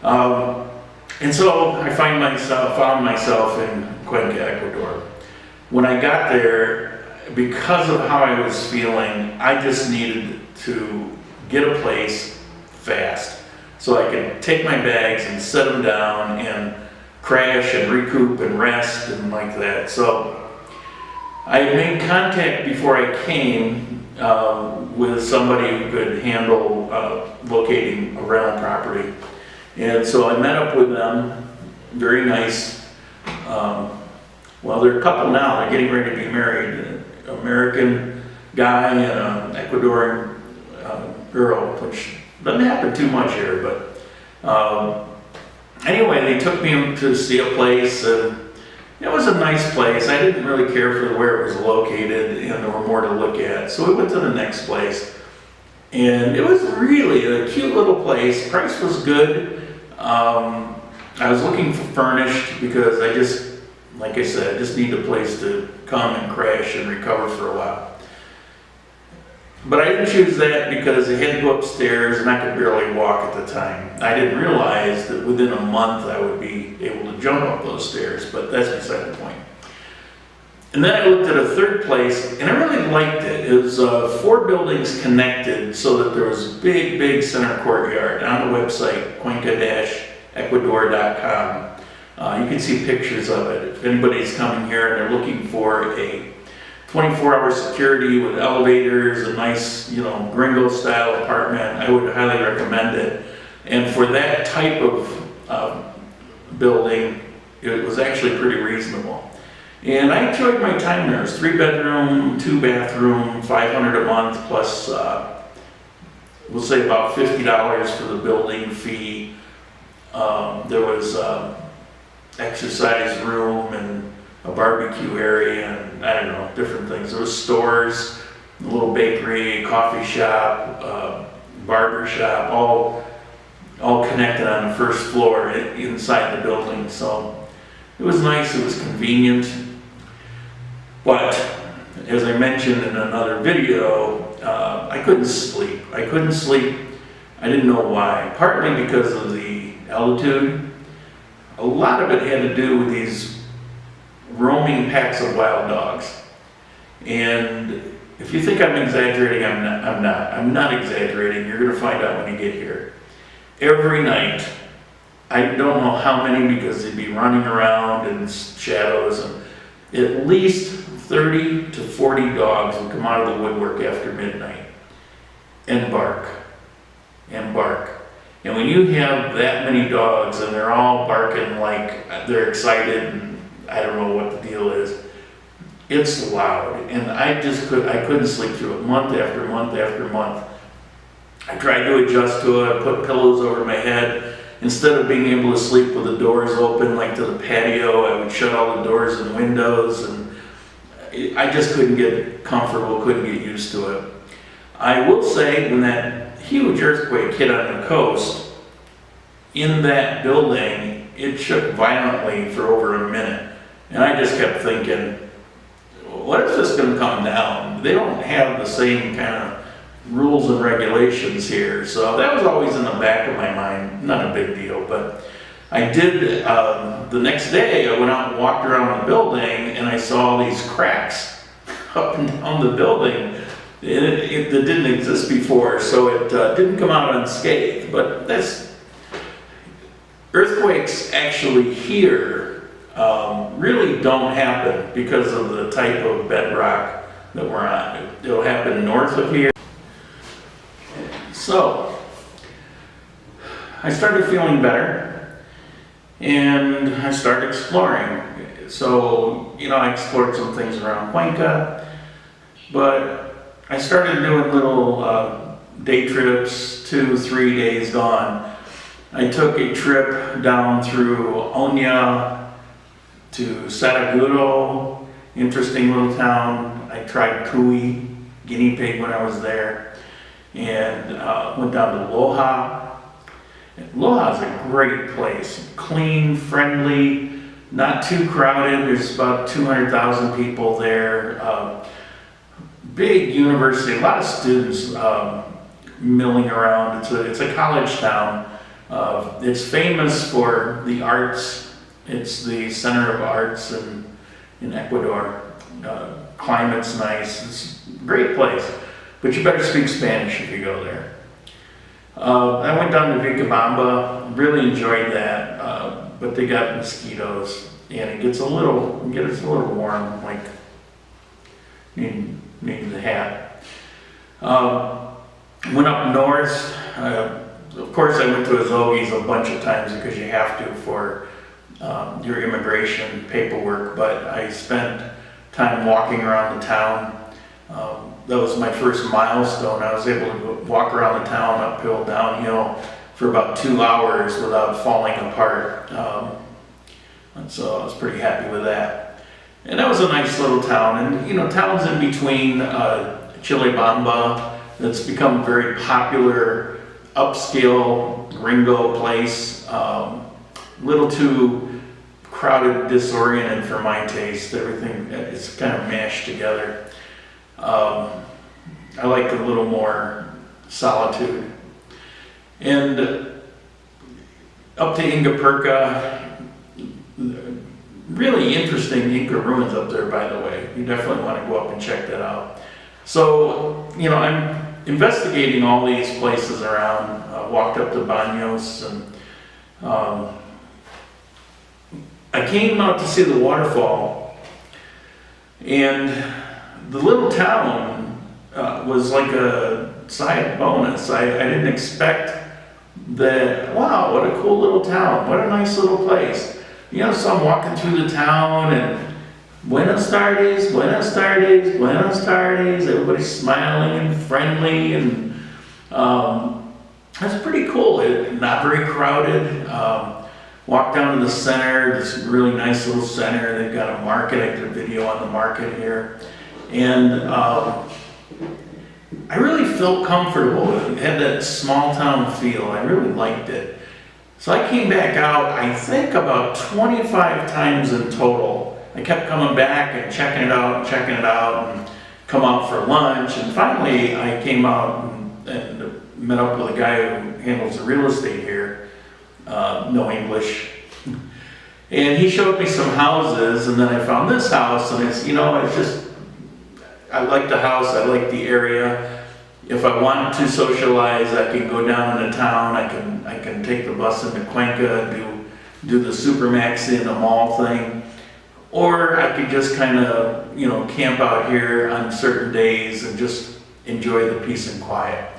And so I found myself in Cuenca, Ecuador. When I got there, because of how I was feeling, I just needed to get a place fast so I could take my bags and set them down and crash and recoup and rest and like that. So I made contact before I came with somebody who could handle locating a rental property. And so I met up with them, very nice. Well, they're a couple now, they're getting ready to be married. An American guy and an Ecuadorian girl, which doesn't happen too much here, but anyway, they took me to see a place, and it was a nice place. I didn't really care for where it was located, and there were more to look at. So we went to the next place, and it was really a cute little place. Price was good. I was looking for furnished because I just, like I said, I just need a place to come and crash and recover for a while. But I didn't choose that because I had to go upstairs and I could barely walk at the time. I didn't realize that within a month I would be able to jump up those stairs, but that's beside the point. And then I looked at a third place, and I really liked it. It was 4 buildings connected so that there was a big, big center courtyard. On the website, Cuenca-Ecuador.com, you can see pictures of it. If anybody's coming here and they're looking for a 24-hour security with elevators, a nice, gringo-style apartment, I would highly recommend it. And for that type of building, it was actually pretty reasonable. And I enjoyed my time there. It was 3-bedroom, 2-bathroom, $500 a month, plus, we'll say about $50 for the building fee. There was exercise room and a barbecue area, and I don't know, different things. There was stores, a little bakery, coffee shop, barber shop, all connected on the first floor inside the building. So it was nice, it was convenient. But as I mentioned in another video, I couldn't sleep. I didn't know why. Partly because of the altitude. A lot of it had to do with these roaming packs of wild dogs. And if you think I'm exaggerating, I'm not. I'm not exaggerating. You're going to find out when you get here. Every night, I don't know how many because they'd be running around in shadows, and at least 30 to 40 dogs would come out of the woodwork after midnight and bark and bark. And when you have that many dogs and they're all barking like they're excited and I don't know what the deal is, it's loud. And I couldn't sleep through it month after month after month. I tried to adjust to it, put pillows over my head. Instead of being able to sleep with the doors open like to the patio, I would shut all the doors and windows, and I just couldn't get comfortable, couldn't get used to it. I will say, when that huge earthquake hit on the coast, in that building, it shook violently for over a minute. And I just kept thinking, what is this going to come down? They don't have the same kind of rules and regulations here. So that was always in the back of my mind, not a big deal. But I did, the next day, I went out and walked around the building, and I saw these cracks up and down the building that didn't exist before, so it didn't come out unscathed. But earthquakes actually here really don't happen because of the type of bedrock that we're on. It'll happen north of here. So I started feeling better. And I started exploring. So, I explored some things around Cuenca, but I started doing little day trips, 2-3 days gone. I took a trip down through Oña to Saraguro, interesting little town. I tried cuy, guinea pig, when I was there, and went down to Loja. Loja is a great place, clean, friendly, not too crowded. There's about 200,000 people there. Big university, a lot of students milling around. It's a college town. It's famous for the arts. It's the center of arts in Ecuador. Climate's nice. It's a great place, but you better speak Spanish if you go there. I went down to Vicabamba, really enjoyed that, but they got mosquitoes, and it gets a little warm, like needing the hat. Went up north. Of course, I went to Azogues a bunch of times because you have to for your immigration paperwork, but I spent time walking around the town. That was my first milestone. I was able to walk around the town, uphill, downhill, for about 2 hours without falling apart. And so I was pretty happy with that. And that was a nice little town. And you know, towns in between Chilibamba, that's become a very popular upscale gringo place. Little too crowded, disoriented for my taste. Everything is kind of mashed together. I like a little more solitude. And up to Ingapirca, really interesting Inca ruins up there, by the way. You definitely want to go up and check that out. So, you know, I'm investigating all these places around. Walked up to Baños, and I came out to see the waterfall, and the little town was like a side bonus. I didn't expect that. Wow, what a cool little town. What a nice little place. You know, so I'm walking through the town, and Buenas tardes, buenas tardes, buenas tardes. Everybody's smiling and friendly, and that's pretty cool. Not very crowded. Walked down to the center, this really nice little center. They've got a market. I did a video on the market here. And I really felt comfortable. It had that small town feel. I really liked it. So I came back out, I think about 25 times in total. I kept coming back and checking it out, and come out for lunch. And finally I came out and met up with a guy who handles the real estate here, no English. And he showed me some houses, and then I found this house, and it's, you know, it's just, I like the house, I like the area. If I want to socialize, I can go down into town, I can take the bus into Cuenca, do the Supermax in the mall thing. Or I could just kind of, you know, camp out here on certain days and just enjoy the peace and quiet.